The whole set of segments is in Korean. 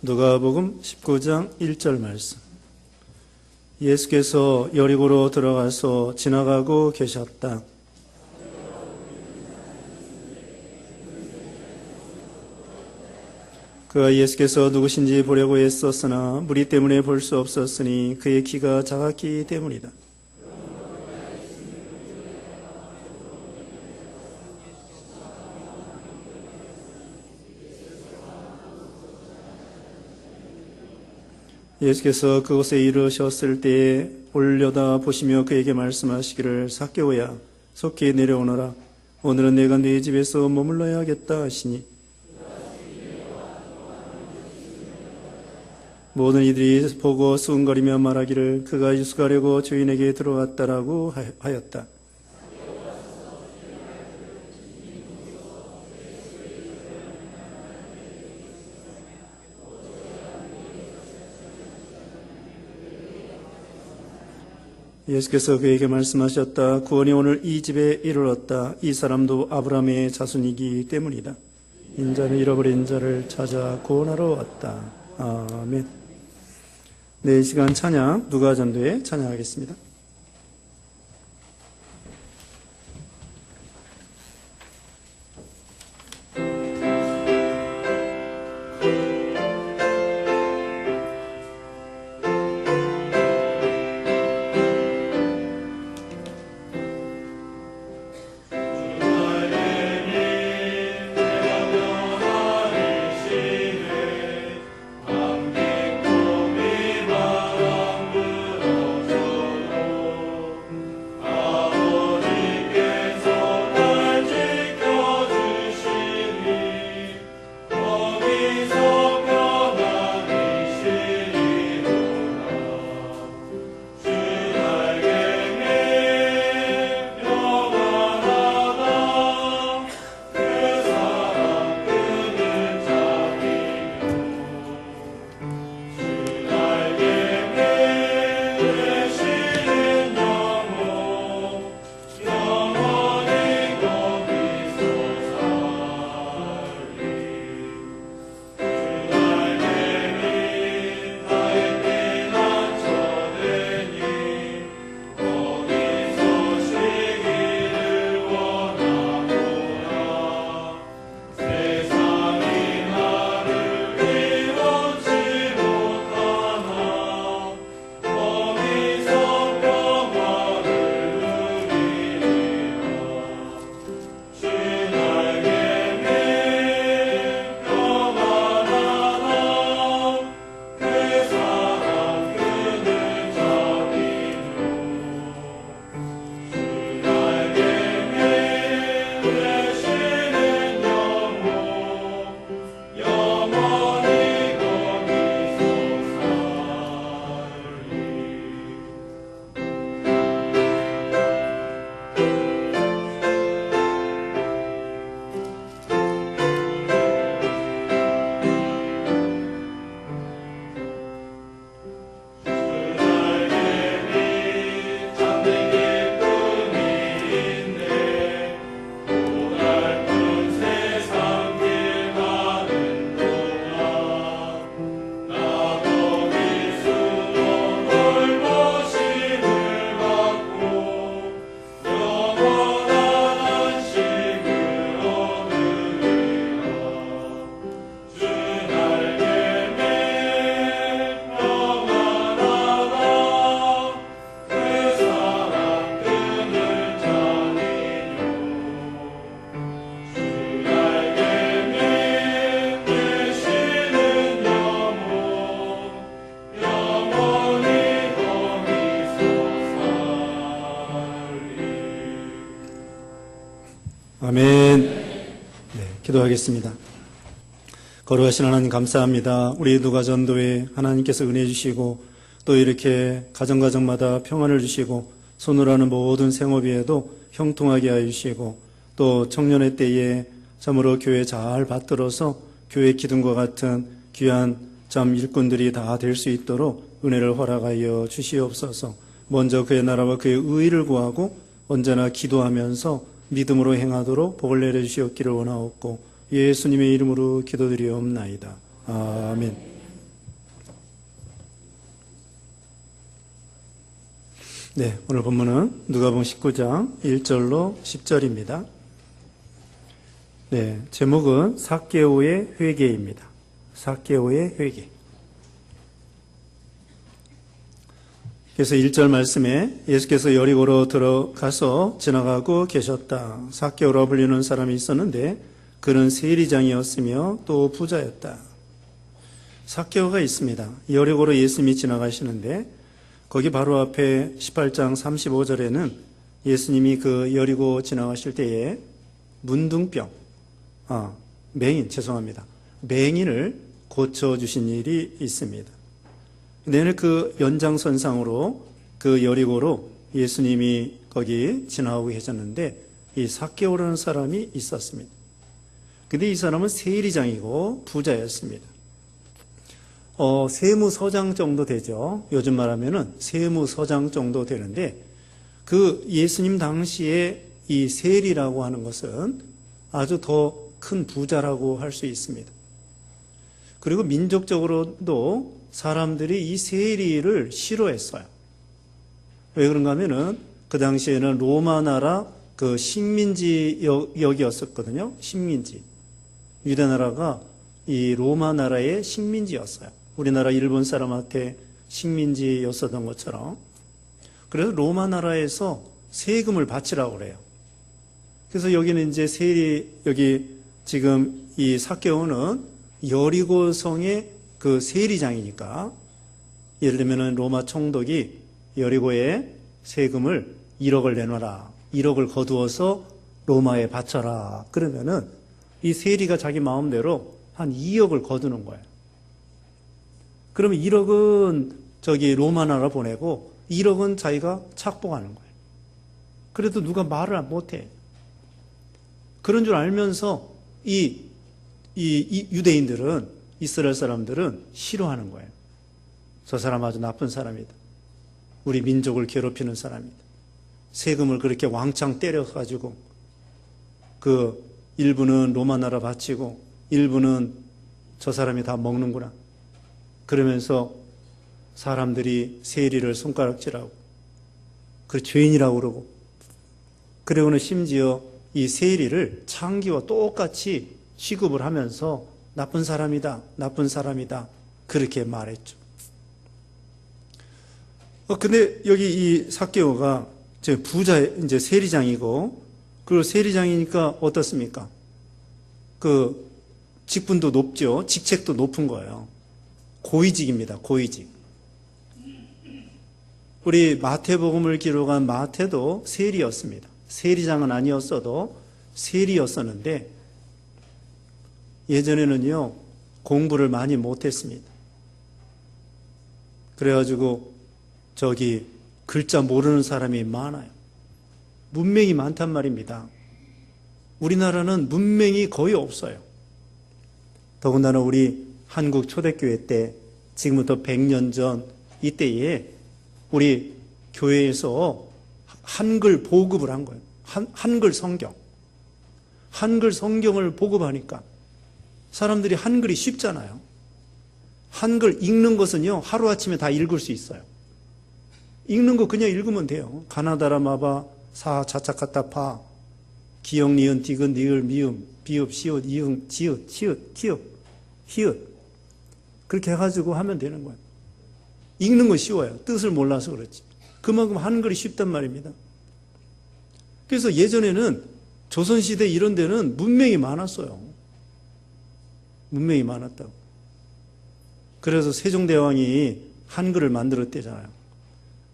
누가복음 19장 1절 말씀. 예수께서 여리고로 들어가서 지나가고 계셨다. 그가 예수께서 누구신지 보려고 애썼으나 무리 때문에 볼 수 없었으니 그의 키가 작았기 때문이다. 예수께서 그곳에 이르셨을 때에 올려다 보시며 그에게 말씀하시기를 삭개오야 속히 내려오너라. 오늘은 내가 네 집에서 머물러야겠다 하시니 모든 이들이 보고 수군거리며 말하기를 그가 유숙하려고 주인에게 들어갔다라고 하였다. 예수께서 그에게 말씀하셨다. 구원이 오늘 이 집에 이르렀다. 이 사람도 아브라함의 자손이기 때문이다. 인자는 잃어버린 자를 찾아 구원하러 왔다. 아멘. 네, 이 시간 찬양 누가전도에 찬양하겠습니다. 아멘. 네, 기도하겠습니다. 거룩하신 하나님 감사합니다. 우리 누가전도에 하나님께서 은혜 주시고 또 이렇게 가정마다 평안을 주시고 손으로 하는 모든 생업에도 형통하게 하여 주시고 또 청년의 때에 참으로 교회 잘 받들어서 교회 기둥과 같은 귀한 참 일꾼들이 다 될 수 있도록 은혜를 허락하여 주시옵소서. 먼저 그의 나라와 그의 의를 구하고 언제나 기도하면서 믿음으로 행하도록 복을 내려주시옵기를 원하옵고 예수님의 이름으로 기도드리옵나이다. 아멘. 네, 오늘 본문은 누가복음 19장 1절로 10절입니다. 네, 제목은 삭개오의 회개입니다. 삭개오의 회개. 그래서 1절 말씀에 예수께서 여리고로 들어가서 지나가고 계셨다. 삭개오라 불리는 사람이 있었는데 그는 세리장이었으며 또 부자였다. 삭개오가 있습니다. 여리고로 예수님이 지나가시는데 거기 바로 앞에 18장 35절에는 예수님이 그 여리고 지나가실 때에 맹인을 고쳐주신 일이 있습니다. 내내 그 연장선상으로 그 여리고로 예수님이 거기 지나가고 계셨는데 이 삭개오라는 사람이 있었습니다. 근데 이 사람은 세리장이고 부자였습니다. 세무서장 정도 되죠. 요즘 말하면은 세무서장 정도 되는데 그 예수님 당시에 이 세리라고 하는 것은 아주 더 큰 부자라고 할 수 있습니다. 그리고 민족적으로도 사람들이 이 세리를 싫어했어요. 왜 그런가 하면은 그 당시에는 로마 나라 그 식민지역이었었거든요. 식민지. 유대 나라가 이 로마 나라의 식민지였어요. 우리나라 일본 사람한테 식민지였었던 것처럼. 그래서 로마 나라에서 세금을 바치라고 그래요. 그래서 여기는 이제 여기 지금 이 삭개오는 여리고성의 그 세리장이니까 예를 들면은 로마 총독이 여리고에 세금을 1억을 내놔라. 1억을 거두어서 로마에 바쳐라. 그러면은 이 세리가 자기 마음대로 한 2억을 거두는 거예요. 그러면 1억은 저기 로마 나라 보내고 1억은 자기가 착복하는 거예요. 그래도 누가 말을 못해. 그런 줄 알면서 이 유대인들은, 이스라엘 사람들은 싫어하는 거예요. 저 사람 아주 나쁜 사람이다. 우리 민족을 괴롭히는 사람이다. 세금을 그렇게 왕창 때려가지고 그 일부는 로마 나라 바치고 일부는 저 사람이 다 먹는구나. 그러면서 사람들이 세리를 손가락질하고 그 죄인이라고 그러고 그리고는 심지어 이 세리를 창기와 똑같이 취급을 하면서 나쁜 사람이다, 나쁜 사람이다 그렇게 말했죠. 근데 여기 이 삭개오가 이제 세리장이고 그리고 세리장이니까 어떻습니까? 그 직분도 높죠. 직책도 높은 거예요. 고위직입니다. 고위직. 우리 마태복음을 기록한 마태도 세리였습니다. 세리장은 아니었어도 세리였었는데 예전에는요 공부를 많이 못했습니다. 그래가지고 저기 글자 모르는 사람이 많아요. 문맹이 많단 말입니다. 우리나라는 문맹이 거의 없어요. 더군다나 우리 한국 초대교회 때 지금부터 100년 전 이때에 우리 교회에서 한글 보급을 한 거예요. 한글 성경. 한글 성경을 보급하니까 사람들이 한글이 쉽잖아요. 한글 읽는 것은요 하루아침에 다 읽을 수 있어요. 읽는 거 그냥 읽으면 돼요. 가나다라 마바 사 자차카타 파 기역 니은 디귿 니을 미음 비읍 시옷 이응 지읒 치읒 키읔 히읗 그렇게 해가지고 하면 되는 거예요. 읽는 건 쉬워요. 뜻을 몰라서 그렇지. 그만큼 한글이 쉽단 말입니다. 그래서 예전에는 조선시대 이런 데는 문맹이 많았어요. 문맹이 많았다고. 그래서 세종대왕이 한글을 만들었대잖아요.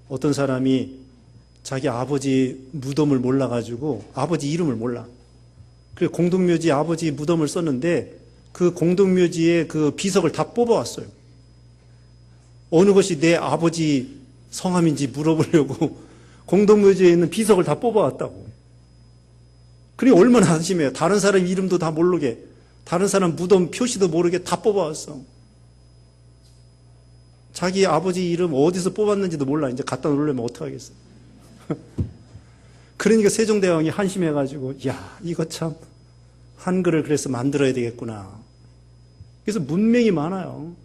어떤 사람이 자기 아버지 무덤을 몰라가지고 아버지 이름을 몰라. 그래서 공동묘지 아버지 무덤을 썼는데 그 공동묘지에 그 비석을 다 뽑아왔어요. 어느 것이 내 아버지 성함인지 물어보려고 공동묘지에 있는 비석을 다 뽑아왔다고. 그게 얼마나 한심해요. 다른 사람 이름도 다 모르게, 다른 사람 무덤 표시도 모르게 다 뽑아왔어. 자기 아버지 이름 어디서 뽑았는지도 몰라. 이제 갖다 놓으려면 어떡하겠어. 그러니까 세종대왕이 한심해가지고 야 이거 참 한글을 그래서 만들어야 되겠구나. 그래서 문맹이 많아요.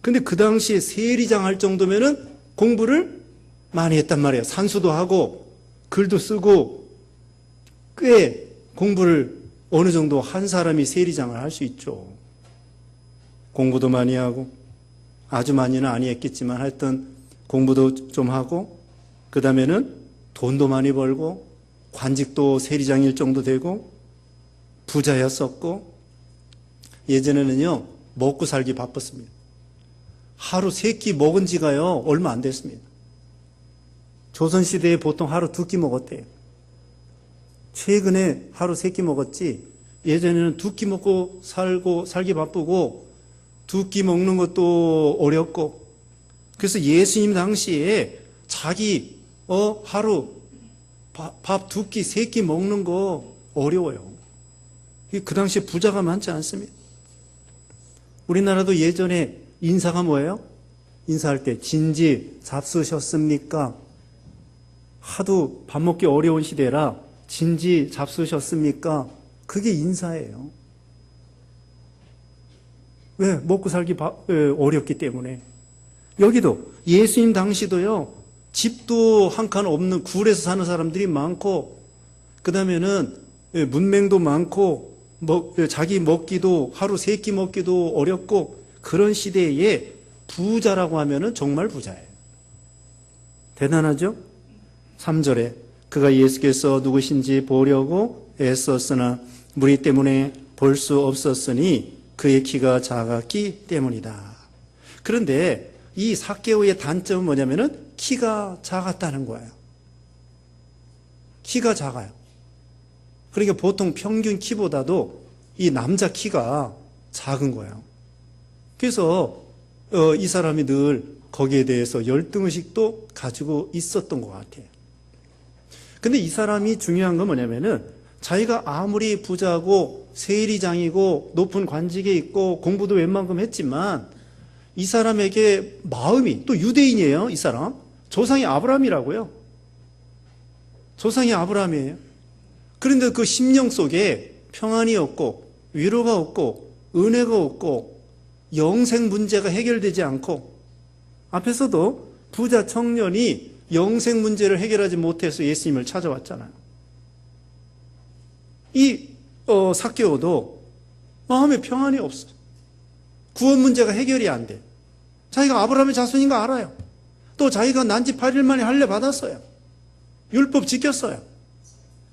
근데 그 당시에 세리장 할 정도면은 공부를 많이 했단 말이에요. 산수도 하고 글도 쓰고 꽤 공부를 어느 정도 한 사람이 세리장을 할 수 있죠. 공부도 많이 하고 아주 많이는 아니했겠지만 하여튼 공부도 좀 하고 그 다음에는 돈도 많이 벌고 관직도 세리장일 정도 되고 부자였었고 예전에는요 먹고 살기 바빴습니다. 하루 3끼 먹은 지가요 얼마 안 됐습니다. 조선시대에 보통 하루 2끼 먹었대요. 최근에 하루 3끼 먹었지 예전에는 2끼 먹고 살기 바쁘고 2끼 먹는 것도 어렵고 그래서 예수님 당시에 자기 하루 밥 2끼 3끼 먹는 거 어려워요. 그 당시에 부자가 많지 않습니다. 우리나라도 예전에 인사가 뭐예요? 인사할 때 진지 잡수셨습니까? 하도 밥 먹기 어려운 시대라 진지 잡수셨습니까? 그게 인사예요. 왜? 먹고 살기 어렵기 때문에. 여기도 예수님 당시도요 집도 한 칸 없는 굴에서 사는 사람들이 많고 그 다음에는 문맹도 많고 자기 먹기도 하루 3끼 먹기도 어렵고 그런 시대에 부자라고 하면은 정말 부자예요. 대단하죠? 3절에 그가 예수께서 누구신지 보려고 애썼으나 무리 때문에 볼 수 없었으니 그의 키가 작았기 때문이다. 그런데 이 삭개오의 단점은 뭐냐면은 키가 작았다는 거예요. 키가 작아요. 그러니까 보통 평균 키보다도 이 남자 키가 작은 거예요. 그래서 이 사람이 늘 거기에 대해서 열등의식도 가지고 있었던 것 같아요. 근데 이 사람이 중요한 건 뭐냐면은 자기가 아무리 부자고 세리장이고 높은 관직에 있고 공부도 웬만큼 했지만 이 사람에게 마음이 또 유대인이에요. 이 사람 조상이 아브라함이라고요. 조상이 아브라함이에요. 그런데 그 심령 속에 평안이 없고 위로가 없고 은혜가 없고 영생 문제가 해결되지 않고 앞에서도 부자 청년이 영생 문제를 해결하지 못해서 예수님을 찾아왔잖아요. 이 삭개오도 마음에 평안이 없어. 구원 문제가 해결이 안 돼. 자기가 아브라함의 자손인 거 알아요. 또 자기가 난지 8일 만에 할례 받았어요. 율법 지켰어요.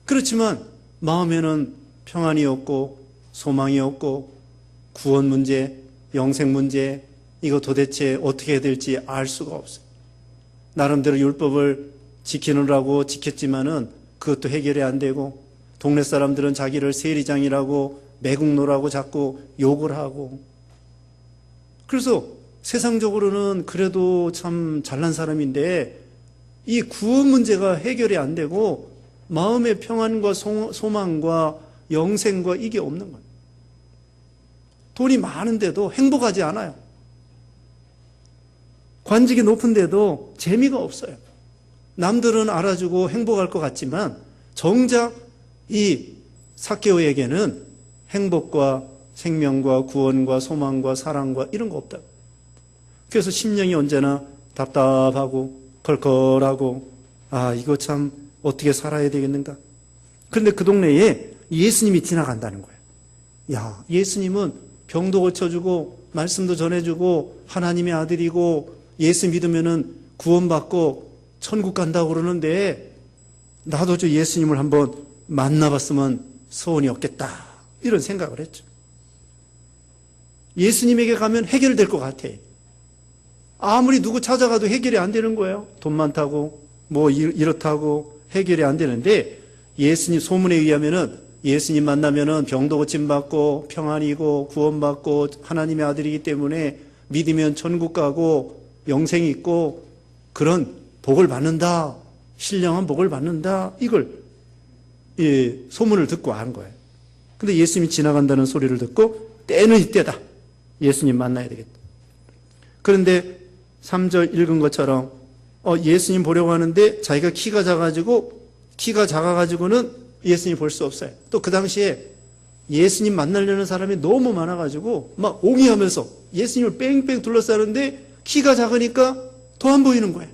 그렇지만 마음에는 평안이 없고 소망이 없고 구원 문제, 영생 문제 이거 도대체 어떻게 해야 될지 알 수가 없어요. 나름대로 율법을 지키느라고 지켰지만은 그것도 해결이 안 되고 동네 사람들은 자기를 세리장이라고 매국노라고 자꾸 욕을 하고 그래서 세상적으로는 그래도 참 잘난 사람인데 이 구원 문제가 해결이 안 되고 마음의 평안과 소망과 영생과 이게 없는 거예요. 돈이 많은데도 행복하지 않아요. 관직이 높은데도 재미가 없어요. 남들은 알아주고 행복할 것 같지만 정작 이 삭개오에게는 행복과 생명과 구원과 소망과 사랑과 이런 거 없다. 그래서 심령이 언제나 답답하고 컬컬하고 이거 참 어떻게 살아야 되겠는가. 그런데 그 동네에 예수님이 지나간다는 거예요. 야, 예수님은 병도 고쳐주고 말씀도 전해주고 하나님의 아들이고 예수 믿으면은 구원받고 천국 간다고 그러는데 나도 저 예수님을 한번 만나봤으면 소원이 없겠다 이런 생각을 했죠. 예수님에게 가면 해결될 것 같아. 아무리 누구 찾아가도 해결이 안 되는 거예요. 돈 많다고 뭐 이렇다고 해결이 안 되는데 예수님 소문에 의하면은 예수님 만나면은 병도 고침받고 평안이고 구원받고 하나님의 아들이기 때문에 믿으면 천국 가고 영생이 있고 그런 복을 받는다. 신령한 복을 받는다. 이걸 소문을 듣고 안 거예요. 근데 예수님이 지나간다는 소리를 듣고 때는 이때다. 예수님 만나야 되겠다. 그런데 3절 읽은 것처럼 예수님 보려고 하는데 자기가 키가 작아가지고는 예수님 볼 수 없어요. 또 그 당시에 예수님 만나려는 사람이 너무 많아가지고 막 옹이하면서 예수님을 뺑뺑 둘러싸는데 키가 작으니까 더 안 보이는 거예요.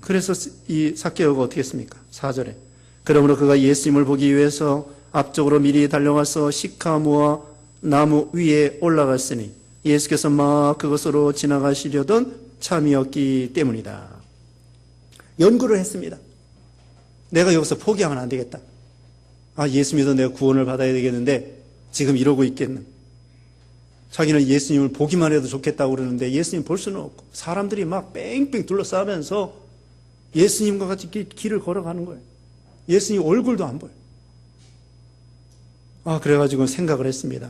그래서 이 삭개오가 어떻게 했습니까? 4절에 그러므로 그가 예수님을 보기 위해서 앞쪽으로 미리 달려가서 시카모아 나무 위에 올라갔으니 예수께서 막 그것으로 지나가시려던 참이었기 때문이다. 연구를 했습니다. 내가 여기서 포기하면 안 되겠다. 예수 믿어 내가 구원을 받아야 되겠는데 지금 이러고 있겠나. 자기는 예수님을 보기만 해도 좋겠다고 그러는데 예수님 볼 수는 없고 사람들이 막 뺑뺑 둘러싸면서 예수님과 같이 길을 걸어가는 거예요. 예수님 얼굴도 안 보여요. 그래가지고 생각을 했습니다.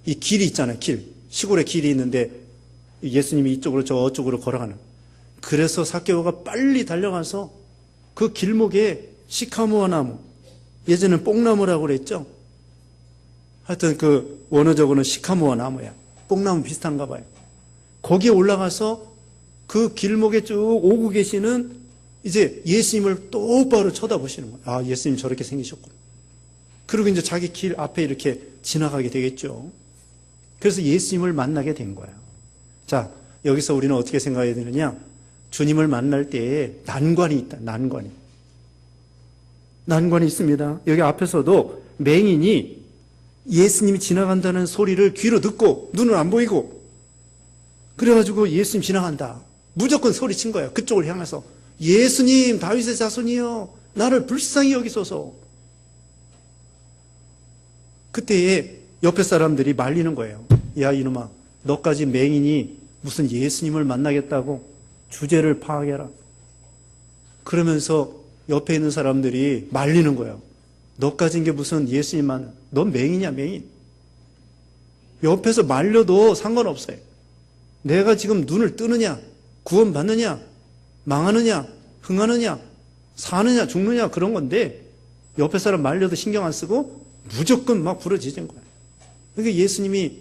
이 길이 있잖아요. 시골에 길이 있는데 예수님이 이쪽으로 저쪽으로 걸어가는. 그래서 삭개오가 빨리 달려가서 그 길목에 시카모아 나무, 예전엔 뽕나무라고 그랬죠. 하여튼 그 원어적으로는 시카모아 나무야. 뽕나무 비슷한가 봐요. 거기에 올라가서 그 길목에 쭉 오고 계시는 이제 예수님을 똑바로 쳐다보시는 거예요. 예수님 저렇게 생기셨구나. 그리고 이제 자기 길 앞에 이렇게 지나가게 되겠죠. 그래서 예수님을 만나게 된 거예요. 자, 여기서 우리는 어떻게 생각해야 되느냐? 주님을 만날 때에 난관이 있다. 난관이 있습니다. 여기 앞에서도 맹인이 예수님이 지나간다는 소리를 귀로 듣고 눈은 안 보이고 그래가지고 예수님 지나간다. 무조건 소리친 거예요. 그쪽을 향해서 예수님 다윗의 자손이여 나를 불쌍히 여기소서. 그때에 옆에 사람들이 말리는 거예요. 야 이놈아 너까지 맹인이 무슨 예수님을 만나겠다고 주제를 파악해라. 그러면서 옆에 있는 사람들이 말리는 거예요. 너까지 게 무슨 예수님 만나. 넌 맹인이야 맹인. 옆에서 말려도 상관없어요. 내가 지금 눈을 뜨느냐 구원 받느냐 망하느냐 흥하느냐 사느냐 죽느냐 그런 건데 옆에 사람 말려도 신경 안 쓰고 무조건 막 부러지는 거예요. 그러니까 예수님이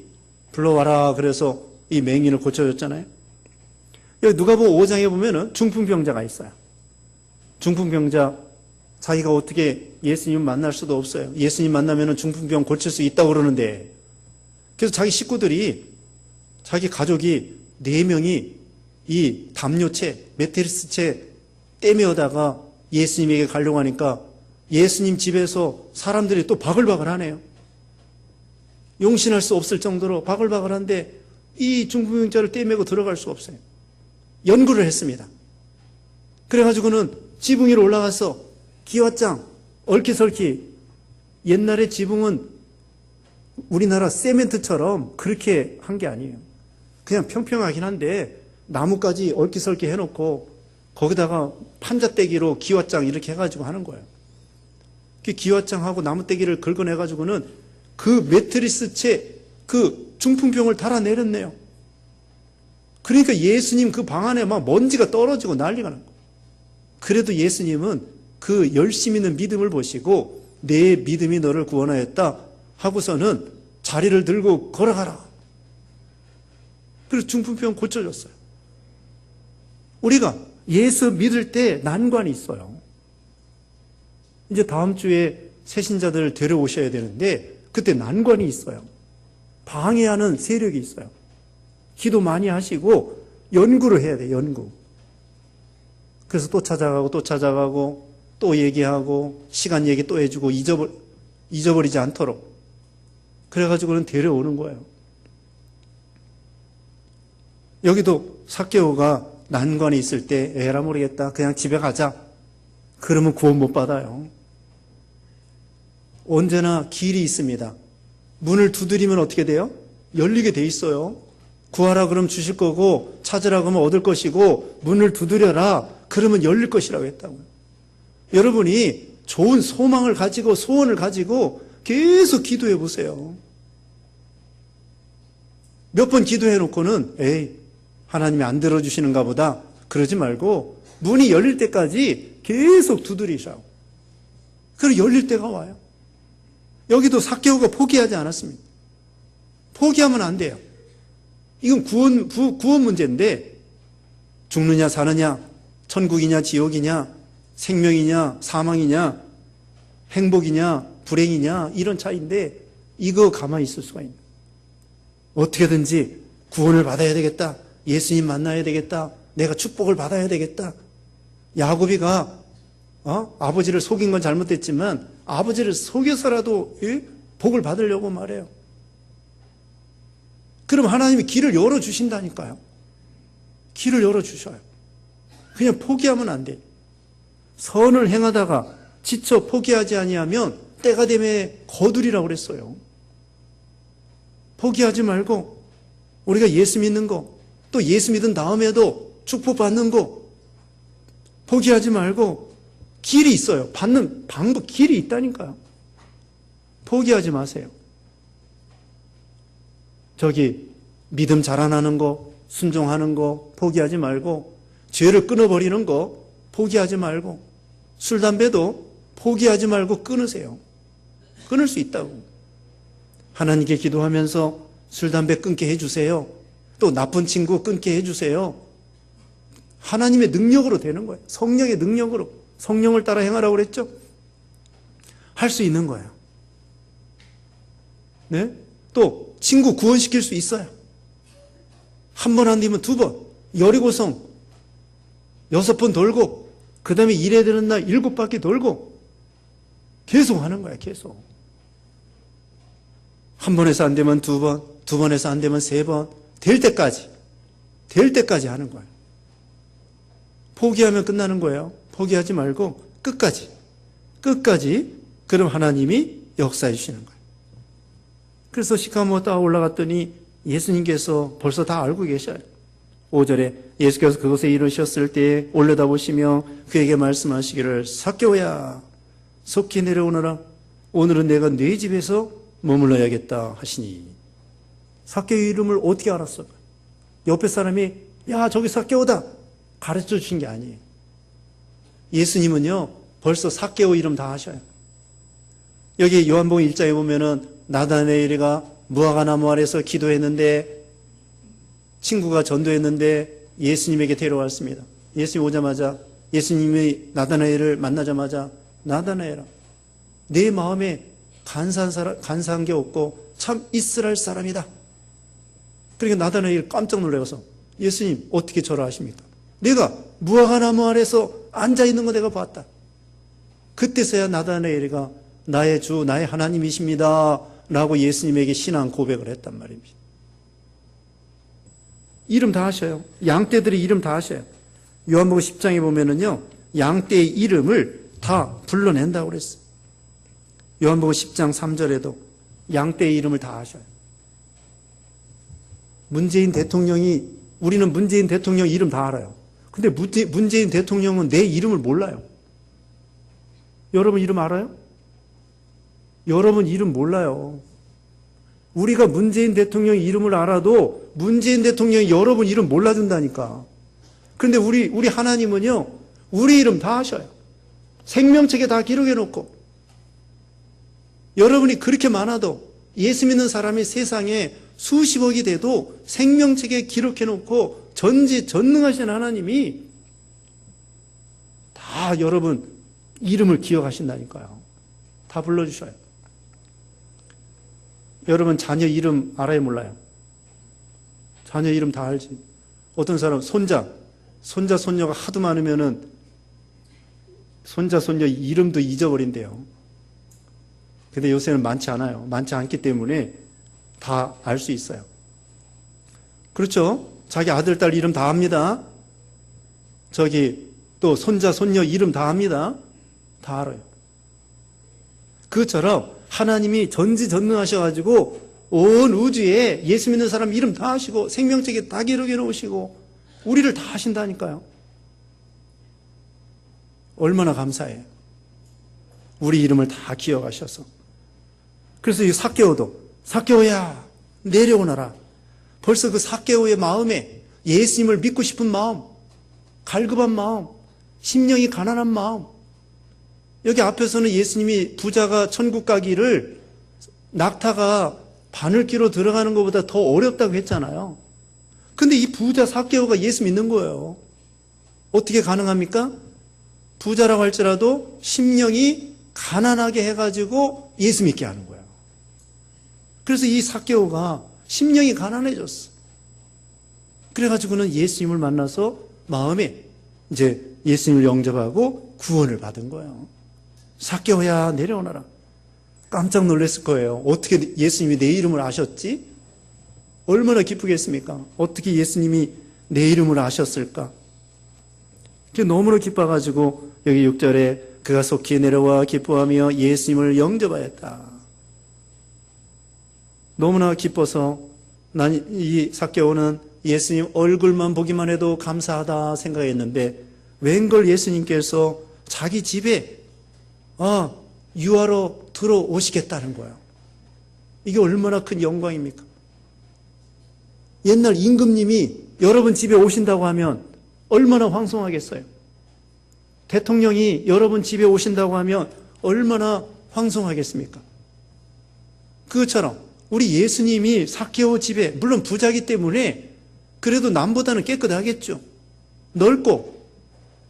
불러와라 그래서 이 맹인을 고쳐줬잖아요. 여기 누가복음 5장에 보면은 중풍병자가 있어요. 중풍병자 자기가 어떻게 예수님 만날 수도 없어요. 예수님 만나면은 중풍병 고칠 수 있다고 그러는데 그래서 자기 식구들이 자기 가족이 4명이 이 담요채 메테리스채 떼매어다가 예수님에게 가려고 하니까 예수님 집에서 사람들이 또 바글바글 하네요. 용신할 수 없을 정도로 바글바글한데 이 중풍병자를 떼매고 들어갈 수 없어요. 연구를 했습니다. 그래가지고는 지붕 위로 올라가서 기와장 얼키설키 옛날에 지붕은 우리나라 세멘트처럼 그렇게 한 게 아니에요. 그냥 평평하긴 한데 나무까지 얼키설키 해놓고 거기다가 판자떼기로 기와장 이렇게 해가지고 하는 거예요. 그 기와장하고 나무떼기를 긁어내가지고는 그 매트리스채 그 중풍병을 달아내렸네요. 그러니까 예수님 그 방 안에 막 먼지가 떨어지고 난리가 난 거예요. 그래도 예수님은 그 열심 있는 믿음을 보시고 내 믿음이 너를 구원하였다 하고서는 자리를 들고 걸어가라. 그래서 중풍병 고쳐졌어요. 우리가 예수 믿을 때 난관이 있어요. 이제 다음 주에 새신자들을 데려오셔야 되는데 그때 난관이 있어요. 방해하는 세력이 있어요. 기도 많이 하시고 연구를 해야 돼요. 연구. 그래서 또 찾아가고 또 얘기하고 시간 얘기 또 해주고 잊어버리지 않도록 그래가지고는 데려오는 거예요. 여기도 삭개오가 난관이 있을 때 에라 모르겠다 그냥 집에 가자 그러면 구원 못 받아요. 언제나 길이 있습니다. 문을 두드리면 어떻게 돼요? 열리게 돼 있어요. 구하라 그러면 주실 거고 찾으라 그러면 얻을 것이고 문을 두드려라 그러면 열릴 것이라고 했다고요. 여러분이 좋은 소망을 가지고 소원을 가지고 계속 기도해 보세요. 몇 번 기도해 놓고는 에이 하나님이 안 들어주시는가 보다 그러지 말고 문이 열릴 때까지 계속 두드리셔. 그리고 열릴 때가 와요. 여기도 삭개오가 포기하지 않았습니다. 포기하면 안 돼요. 이건 구원 문제인데 죽느냐 사느냐 천국이냐 지옥이냐 생명이냐 사망이냐 행복이냐 불행이냐 이런 차이인데 이거 가만히 있을 수가 있는 어떻게든지 구원을 받아야 되겠다. 예수님 만나야 되겠다. 내가 축복을 받아야 되겠다. 야곱이가 아버지를 속인 건 잘못됐지만 아버지를 속여서라도 복을 받으려고 말해요. 그럼 하나님이 길을 열어주신다니까요. 길을 열어주셔요. 그냥 포기하면 안 돼요. 선을 행하다가 지쳐 포기하지 아니하면 때가 되면 거두리라고 그랬어요. 포기하지 말고 우리가 예수 믿는 거, 또 예수 믿은 다음에도 축복받는 거 포기하지 말고 길이 있어요. 받는 방법, 길이 있다니까요. 포기하지 마세요. 저기 믿음 자라나는 거, 순종하는 거 포기하지 말고, 죄를 끊어버리는 거 포기하지 말고, 술, 담배도 포기하지 말고 끊으세요. 끊을 수 있다고. 하나님께 기도하면서 술, 담배 끊게 해주세요. 또 나쁜 친구 끊게 해주세요. 하나님의 능력으로 되는 거예요. 성령의 능력으로. 성령을 따라 행하라고 그랬죠? 할 수 있는 거예요. 네? 또 친구 구원시킬 수 있어요. 한 번 안 되면 두 번. 여리고성 6번 돌고 그 다음에 일해야 되는 날 7바퀴 돌고 계속 하는 거야. 계속. 한 번에서 안 되면 두 번, 두 번에서 안 되면 3번, 될 때까지 하는 거예요. 포기하면 끝나는 거예요. 포기하지 말고 끝까지 그럼 하나님이 역사해 주시는 거예요. 그래서 시카모 딱 올라갔더니 예수님께서 벌써 다 알고 계셔요. 5절에 예수께서 그곳에 이르셨을 때 올려다보시며 그에게 말씀하시기를 삭개오야 속히 내려오너라. 오늘은 내가 네 집에서 머물러야겠다 하시니. 삭개오의 이름을 어떻게 알았어? 옆에 사람이 야 저기 삭개오다 가르쳐 주신 게 아니에요. 예수님은요 벌써 삭개오 이름 다 하셔요. 여기 요한복음 1장에 보면은 나다나엘이가 무화과나무 아래서 기도했는데 친구가 전도했는데 예수님에게 데려왔습니다. 예수님 오자마자 예수님이 나다나엘을 만나자마자 나다나엘아 내 마음에 간사한 게 없고 참 이스라엘 사람이다. 그러니까 나다나엘이 깜짝 놀라서 예수님 어떻게 저를 아십니까? 내가 무화과나무 아래서 앉아있는 거 내가 봤다. 그때서야 나다나엘이가 나의 주 나의 하나님이십니다 라고 예수님에게 신앙 고백을 했단 말입니다. 이름 다 하셔요. 양떼들이 이름 다 하셔요. 요한복음 10장에 보면은요 양떼의 이름을 다 불러낸다고 그랬어요. 요한복음 10장 3절에도 양떼의 이름을 다 하셔요. 문재인 대통령이 우리는 문재인 대통령 이름 다 알아요. 근데 문재인 대통령은 내 이름을 몰라요. 여러분 이름 알아요? 여러분 이름 몰라요. 우리가 문재인 대통령 이름을 알아도 문재인 대통령이 여러분 이름 몰라준다니까. 그런데 우리 하나님은요 우리 이름 다 아셔요. 생명책에 다 기록해놓고. 여러분이 그렇게 많아도 예수 믿는 사람이 세상에 수십억이 돼도 생명책에 기록해놓고 전지전능하신 하나님이 다 여러분 이름을 기억하신다니까요. 다 불러주셔요. 여러분 자녀 이름 알아요 몰라요? 자녀 이름 다 알지. 어떤 사람 손자 손녀가 하도 많으면은 손자 손녀 이름도 잊어버린대요. 근데 요새는 많지 않아요. 많지 않기 때문에 다 알 수 있어요. 그렇죠? 자기 아들 딸 이름 다 압니다. 저기 또 손자 손녀 이름 다 압니다. 다 알아요. 그것처럼 하나님이 전지전능하셔가지고 온 우주에 예수 믿는 사람 이름 다 하시고 생명책에 다 기록해 놓으시고 우리를 다 하신다니까요. 얼마나 감사해요. 우리 이름을 다 기억하셔서. 그래서 이 삭개오도 삭개오야 내려오너라. 벌써 그 삭개오의 마음에 예수님을 믿고 싶은 마음, 갈급한 마음, 심령이 가난한 마음. 여기 앞에서는 예수님이 부자가 천국 가기를 낙타가 바늘기로 들어가는 것보다 더 어렵다고 했잖아요. 근데 이 부자 삭개오가 예수 믿는 거예요. 어떻게 가능합니까? 부자라고 할지라도 심령이 가난하게 해가지고 예수 믿게 하는 거예요. 그래서 이 삭개오가 심령이 가난해졌어. 그래가지고는 예수님을 만나서 마음에 이제 예수님을 영접하고 구원을 받은 거예요. 삭개오야 내려오너라. 깜짝 놀랐을 거예요. 어떻게 예수님이 내 이름을 아셨지? 얼마나 기쁘겠습니까? 어떻게 예수님이 내 이름을 아셨을까? 너무나 기뻐가지고 여기 6절에 그가 속히 내려와 기뻐하며 예수님을 영접하였다. 너무나 기뻐서 난 이 삭개오는 예수님 얼굴만 보기만 해도 감사하다 생각했는데 웬걸 예수님께서 자기 집에 유하러 들어오시겠다는 거예요. 이게 얼마나 큰 영광입니까? 옛날 임금님이 여러분 집에 오신다고 하면 얼마나 황송하겠어요? 대통령이 여러분 집에 오신다고 하면 얼마나 황송하겠습니까? 그것처럼 우리 예수님이 삭개오 집에, 물론 부자기 때문에 그래도 남보다는 깨끗하겠죠. 넓고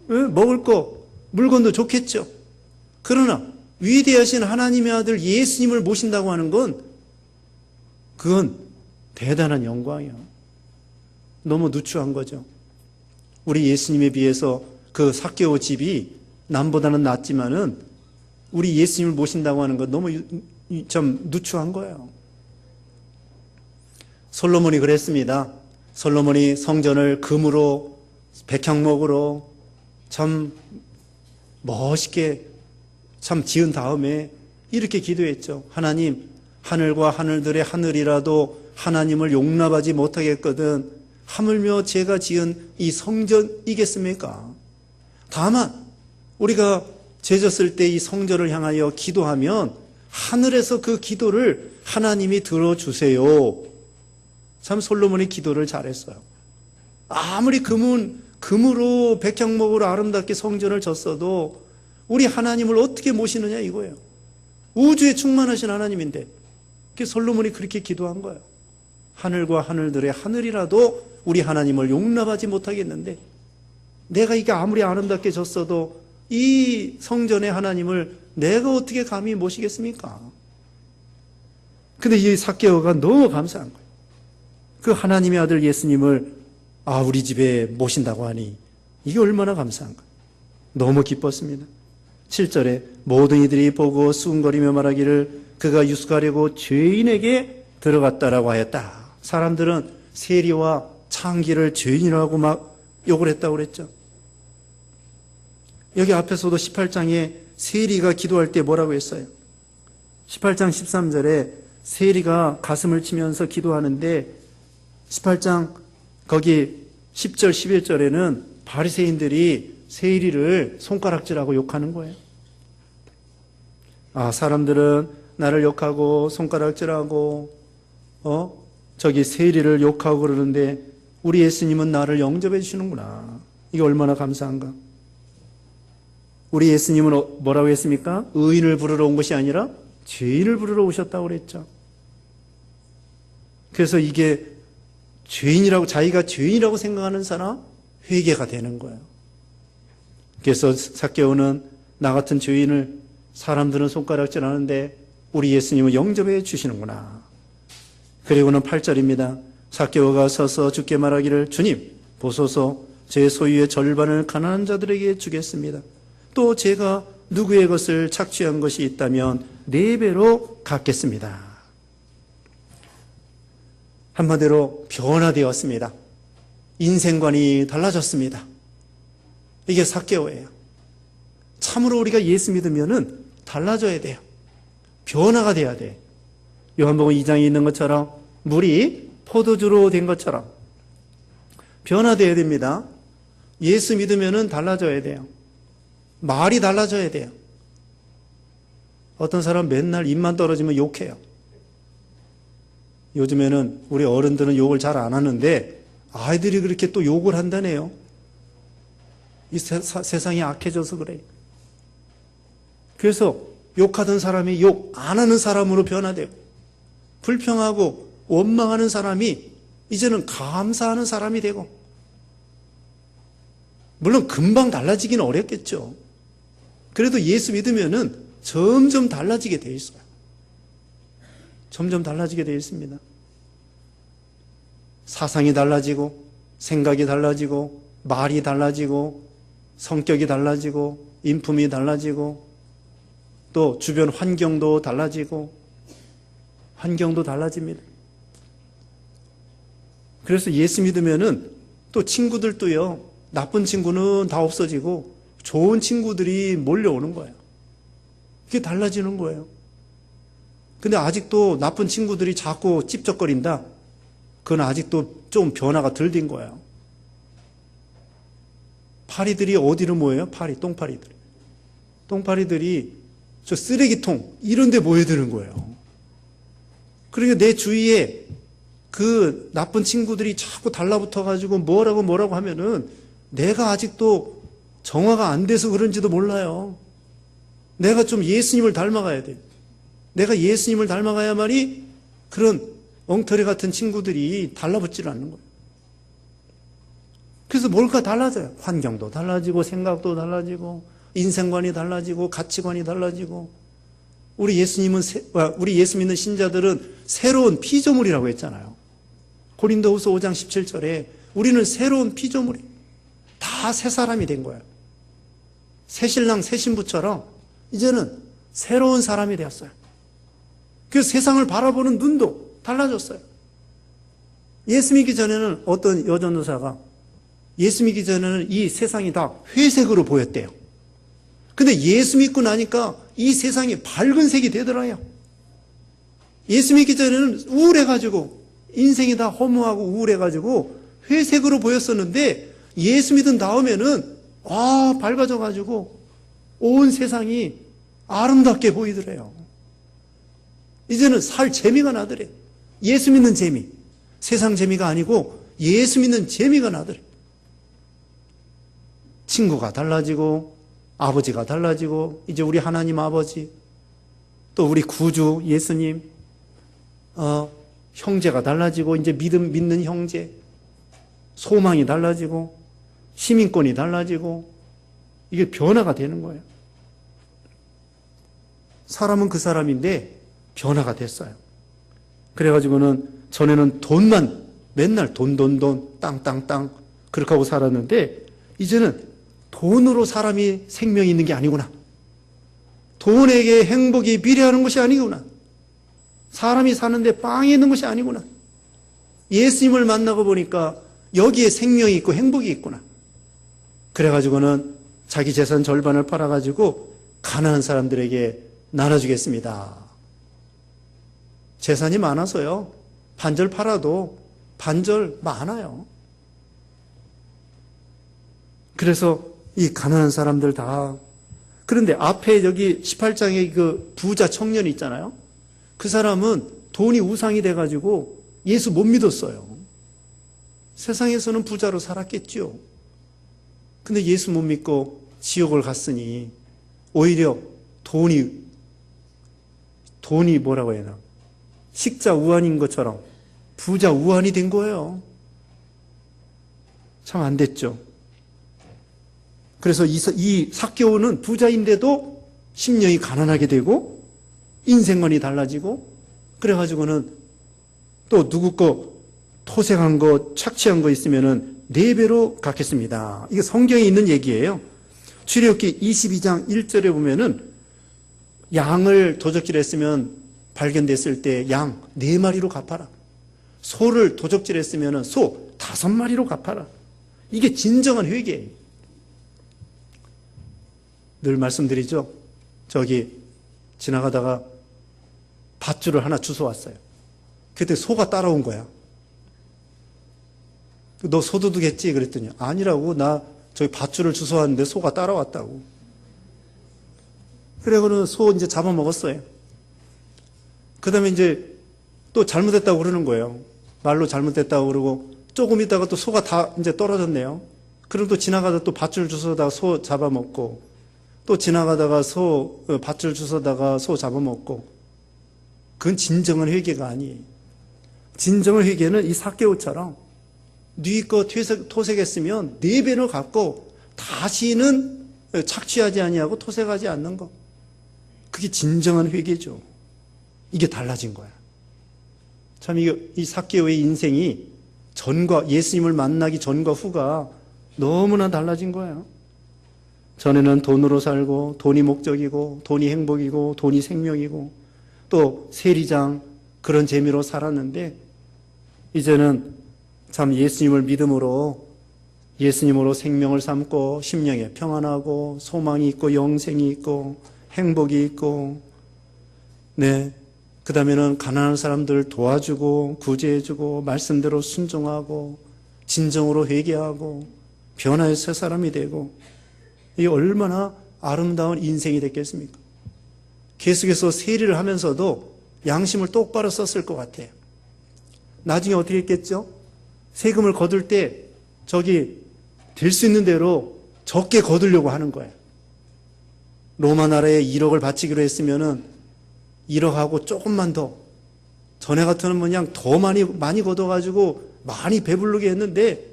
먹을 거 물건도 좋겠죠. 그러나 위대하신 하나님의 아들 예수님을 모신다고 하는 건 그건 대단한 영광이에요. 너무 누추한 거죠. 우리 예수님에 비해서 그 삭개오 집이 남보다는 낫지만은 우리 예수님을 모신다고 하는 건 너무 좀 누추한 거예요. 솔로몬이 그랬습니다. 솔로몬이 성전을 금으로 백향목으로 참 멋있게 참 지은 다음에 이렇게 기도했죠. 하나님, 하늘과 하늘들의 하늘이라도 하나님을 용납하지 못하겠거든 하물며 제가 지은 이 성전이겠습니까? 다만 우리가 죄졌을 때 이 성전을 향하여 기도하면 하늘에서 그 기도를 하나님이 들어주세요. 참 솔로몬이 기도를 잘했어요. 아무리 금으로 백향목으로 아름답게 성전을 졌어도 우리 하나님을 어떻게 모시느냐 이거예요. 우주에 충만하신 하나님인데 솔로몬이 그렇게 기도한 거예요. 하늘과 하늘들의 하늘이라도 우리 하나님을 용납하지 못하겠는데 내가 이게 아무리 아름답게 졌어도 이 성전의 하나님을 내가 어떻게 감히 모시겠습니까? 근데 이 삭개오가 너무 감사한 거예요. 그 하나님의 아들 예수님을 우리 집에 모신다고 하니 이게 얼마나 감사한가. 너무 기뻤습니다. 7절에 모든 이들이 보고 수군거리며 말하기를 그가 유숙하려고 죄인에게 들어갔다라고 하였다. 사람들은 세리와 창기를 죄인이라고 막 욕을 했다고 그랬죠. 여기 앞에서도 18장에 세리가 기도할 때 뭐라고 했어요? 18장 13절에 세리가 가슴을 치면서 기도하는데 18장 거기 10절 11절에는 바리새인들이 세리를 손가락질하고 욕하는 거예요. 사람들은 나를 욕하고 손가락질하고 저기 세리를 욕하고 그러는데 우리 예수님은 나를 영접해 주시는구나. 이게 얼마나 감사한가. 우리 예수님은 뭐라고 했습니까? 의인을 부르러 온 것이 아니라 죄인을 부르러 오셨다고 그랬죠. 그래서 이게 자기가 죄인이라고 생각하는 사람 회개가 되는 거예요. 그래서 삭개오는 나 같은 죄인을 사람들은 손가락질하는데 우리 예수님은 영접해 주시는구나. 그리고는 8절입니다. 삭개오가 서서 주께 말하기를 주님 보소서 제 소유의 절반을 가난한 자들에게 주겠습니다. 또 제가 누구의 것을 착취한 것이 있다면 4배로 갚겠습니다. 한마디로 변화되었습니다. 인생관이 달라졌습니다. 이게 삭개오예요. 참으로 우리가 예수 믿으면은 달라져야 돼요. 변화가 돼야 돼. 요한복음 2장에 있는 것처럼 물이 포도주로 된 것처럼 변화돼야 됩니다. 예수 믿으면은 달라져야 돼요. 말이 달라져야 돼요. 어떤 사람 맨날 입만 떨어지면 욕해요. 요즘에는 우리 어른들은 욕을 잘 안 하는데 아이들이 그렇게 또 욕을 한다네요. 이 세상이 악해져서 그래요. 그래서 욕하던 사람이 욕 안 하는 사람으로 변화되고 불평하고 원망하는 사람이 이제는 감사하는 사람이 되고 물론 금방 달라지기는 어렵겠죠. 그래도 예수 믿으면은 점점 달라지게 돼 있어요. 점점 달라지게 되어 있습니다. 사상이 달라지고 생각이 달라지고 말이 달라지고 성격이 달라지고 인품이 달라지고 또 주변 환경도 달라집니다. 그래서 예수 믿으면은 또 친구들도요, 나쁜 친구는 다 없어지고 좋은 친구들이 몰려오는 거예요. 그게 달라지는 거예요. 근데 아직도 나쁜 친구들이 자꾸 찝쩍거린다? 그건 아직도 좀 변화가 덜 된 거예요. 파리들이 어디로 모여요? 똥파리들. 똥파리들이 저 쓰레기통 이런 데 모여드는 거예요. 그러니까 내 주위에 그 나쁜 친구들이 자꾸 달라붙어가지고 뭐라고 하면은 내가 아직도 정화가 안 돼서 그런지도 몰라요. 내가 좀 예수님을 닮아가야 돼. 내가 예수님을 닮아가야만이 그런 엉터리 같은 친구들이 달라붙지를 않는 거예요. 그래서 뭘까 달라져요. 환경도 달라지고 생각도 달라지고 인생관이 달라지고 가치관이 달라지고 우리 예수 믿는 신자들은 새로운 피조물이라고 했잖아요. 고린도후서 5장 17절에 우리는 새로운 피조물이 다 새 사람이 된 거예요. 새 신랑 새 신부처럼 이제는 새로운 사람이 되었어요. 그래서 세상을 바라보는 눈도 달라졌어요. 예수 믿기 전에는 어떤 여전도사가 예수 믿기 전에는 이 세상이 다 회색으로 보였대요. 근데 예수 믿고 나니까 이 세상이 밝은 색이 되더라요. 예수 믿기 전에는 우울해가지고 인생이 다 허무하고 우울해가지고 회색으로 보였었는데 예수 믿은 다음에는 밝아져가지고 온 세상이 아름답게 보이더래요. 이제는 살 재미가 나더래. 예수 믿는 재미. 세상 재미가 아니고 예수 믿는 재미가 나더래. 친구가 달라지고 아버지가 달라지고 이제 우리 하나님 아버지 또 우리 구주 예수님 형제가 달라지고 이제 믿는 형제 소망이 달라지고 시민권이 달라지고 이게 변화가 되는 거예요. 사람은 그 사람인데 변화가 됐어요. 그래가지고는 전에는 돈만 맨날 돈 땅 그렇게 하고 살았는데 이제는 돈으로 사람이 생명이 있는 게 아니구나. 돈에게 행복이 비례하는 것이 아니구나. 사람이 사는데 빵이 있는 것이 아니구나. 예수님을 만나고 보니까 여기에 생명이 있고 행복이 있구나. 그래가지고는 자기 재산 절반을 팔아가지고 가난한 사람들에게 나눠주겠습니다. 재산이 많아서요. 반절 팔아도 반절 많아요. 그래서 이 가난한 사람들 다. 그런데 앞에 여기 18장에 그 부자 청년이 있잖아요. 그 사람은 돈이 우상이 돼가지고 예수 못 믿었어요. 세상에서는 부자로 살았겠죠. 근데 예수 못 믿고 지옥을 갔으니 오히려 돈이 뭐라고 해야 되나? 식자 우환인 것처럼 부자 우환이 된 거예요. 참 안 됐죠. 그래서 이 삭개오는 부자인데도 심령이 가난하게 되고 인생관이 달라지고 그래가지고는 또 누구 거 토색한 거 착취한 거 있으면은 4배로 갚겠습니다. 이게 성경에 있는 얘기예요. 출애굽기 22장 1절에 보면은 양을 도적질했으면 발견됐을 때 양 4마리로 갚아라. 소를 도적질했으면 소 5마리로 갚아라. 이게 진정한 회개예요. 늘 말씀드리죠. 저기 지나가다가 밧줄을 하나 주워왔어요. 그때 소가 따라온 거야. 너 소도둑했지? 그랬더니 아니라고. 나 저기 밧줄을 주워왔는데 소가 따라왔다고. 그래고는 소 이제 잡아먹었어요. 그 다음에 이제 또 잘못했다고 그러는 거예요. 말로 잘못했다고 그러고 조금 있다가 또 소가 다 이제 떨어졌네요. 그럼 또 지나가다 또 밧줄 주워다가 소 잡아먹고 또 지나가다가 밧줄 주워다가 소 잡아먹고 그건 진정한 회개가 아니에요. 진정한 회개는 이 삭개오처럼 네 거 토색했으면 4배로 갚고 다시는 착취하지 아니하고 토색하지 않는 거. 그게 진정한 회개죠. 이게 달라진 거야. 참 이 삭개오의 인생이 예수님을 만나기 전과 후가 너무나 달라진 거예요. 전에는 돈으로 살고 돈이 목적이고 돈이 행복이고 돈이 생명이고 또 세리장 그런 재미로 살았는데 이제는 참 예수님을 믿음으로 예수님으로 생명을 삼고 심령에 평안하고 소망이 있고 영생이 있고 행복이 있고 그 다음에는 가난한 사람들 도와주고 구제해주고 말씀대로 순종하고 진정으로 회개하고 변화의 새 사람이 되고 이 얼마나 아름다운 인생이 됐겠습니까? 계속해서 세리를 하면서도 양심을 똑바로 썼을 것 같아요. 나중에 어떻게 했겠죠? 세금을 거둘 때 저기 될 수 있는 대로 적게 거두려고 하는 거예요. 로마 나라에 1억을 바치기로 했으면은 1억하고 조금만 더 전에 같으면 그냥 더 많이 걷어가지고 많이 배부르게 했는데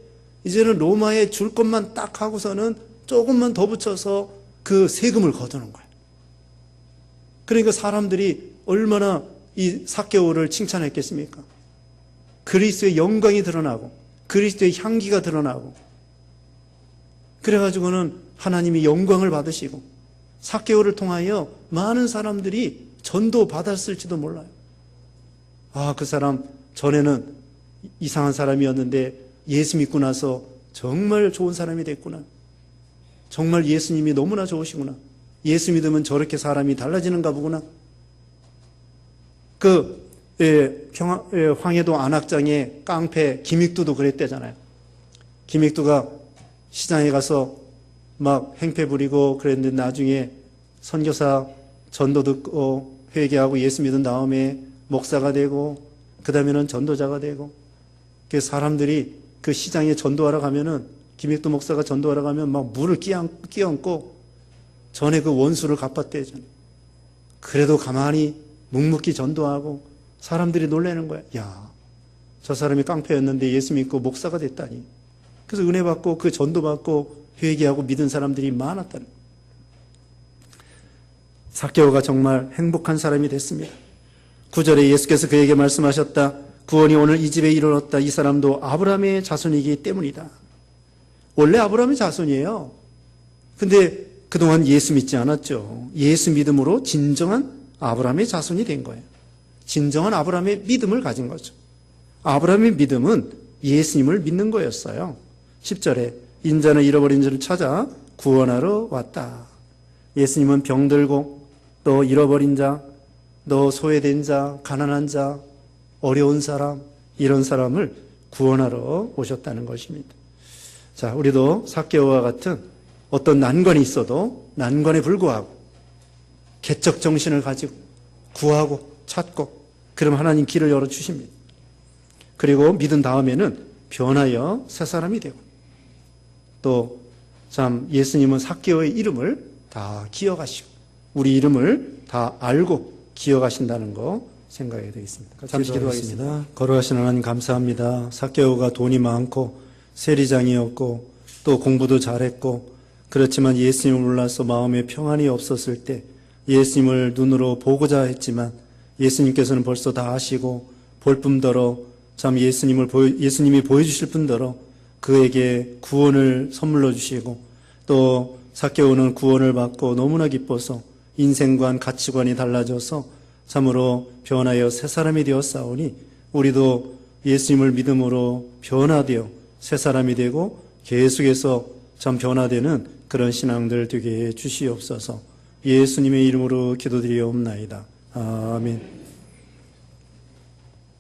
이제는 로마에 줄 것만 딱 하고서는 조금만 더 붙여서 그 세금을 거두는 거예요. 그러니까 사람들이 얼마나 이 삭개오를 칭찬했겠습니까? 그리스도의 영광이 드러나고 그리스도의 향기가 드러나고 그래가지고는 하나님이 영광을 받으시고 삭개오를 통하여 많은 사람들이 전도 받았을지도 몰라요. 아, 그 사람 전에는 이상한 사람이었는데 예수 믿고 나서 정말 좋은 사람이 됐구나. 정말 예수님이 너무나 좋으시구나. 예수 믿으면 저렇게 사람이 달라지는가 보구나. 황해도 안악장의 깡패 김익두도 그랬대잖아요. 김익두가 시장에 가서 막 행패 부리고 그랬는데 나중에 선교사 전도 듣고 회개하고 예수 믿은 다음에 목사가 되고 그 다음에는 전도자가 되고 그 사람들이 그 시장에 전도하러 가면은 김익두 목사가 전도하러 가면 막 물을 끼얹고 전에 그 원수를 갚았대잖아요. 그래도 가만히 묵묵히 전도하고 사람들이 놀라는 거야. 야, 저 사람이 깡패였는데 예수 믿고 목사가 됐다니. 그래서 은혜 받고 그 전도 받고 회개하고 믿은 사람들이 많았다는 거예요. 삭개오가 정말 행복한 사람이 됐습니다. 9절에 예수께서 그에게 말씀하셨다. 구원이 오늘 이 집에 이르렀다. 이 사람도 아브라함의 자손이기 때문이다. 원래 아브라함의 자손이에요. 근데 그동안 예수 믿지 않았죠. 예수 믿음으로 진정한 아브라함의 자손이 된 거예요. 진정한 아브라함의 믿음을 가진 거죠. 아브라함의 믿음은 예수님을 믿는 거였어요. 10절에 인자는 잃어버린 자를 찾아 구원하러 왔다. 예수님은 병들고 또 잃어버린 자, 또 소외된 자, 가난한 자, 어려운 사람, 이런 사람을 구원하러 오셨다는 것입니다. 자, 우리도 삭개오와 같은 어떤 난관이 있어도 난관에 불구하고 개척 정신을 가지고 구하고 찾고 그럼 하나님 길을 열어주십니다. 그리고 믿은 다음에는 변하여 새 사람이 되고 또 참 예수님은 삭개오의 이름을 다 기억하시고 우리 이름을 다 알고 기억하신다는 거 생각해야 되겠습니다. 잠시 기도하겠습니다. 거룩하신 하나님 감사합니다. 삭개오가 돈이 많고 세리장이었고 또 공부도 잘했고 그렇지만 예수님을 몰라서 마음에 평안이 없었을 때 예수님을 눈으로 보고자 했지만 예수님께서는 벌써 다 아시고 볼 뿐더러 참 예수님이 보여주실 뿐더러 그에게 구원을 선물로 주시고 또 삭개오는 구원을 받고 너무나 기뻐서 인생관 가치관이 달라져서 참으로 변하여 새 사람이 되었사오니 우리도 예수님을 믿음으로 변화되어 새 사람이 되고 계속해서 참 변화되는 그런 신앙들 되게 해 주시옵소서. 예수님의 이름으로 기도드리옵나이다. 아멘.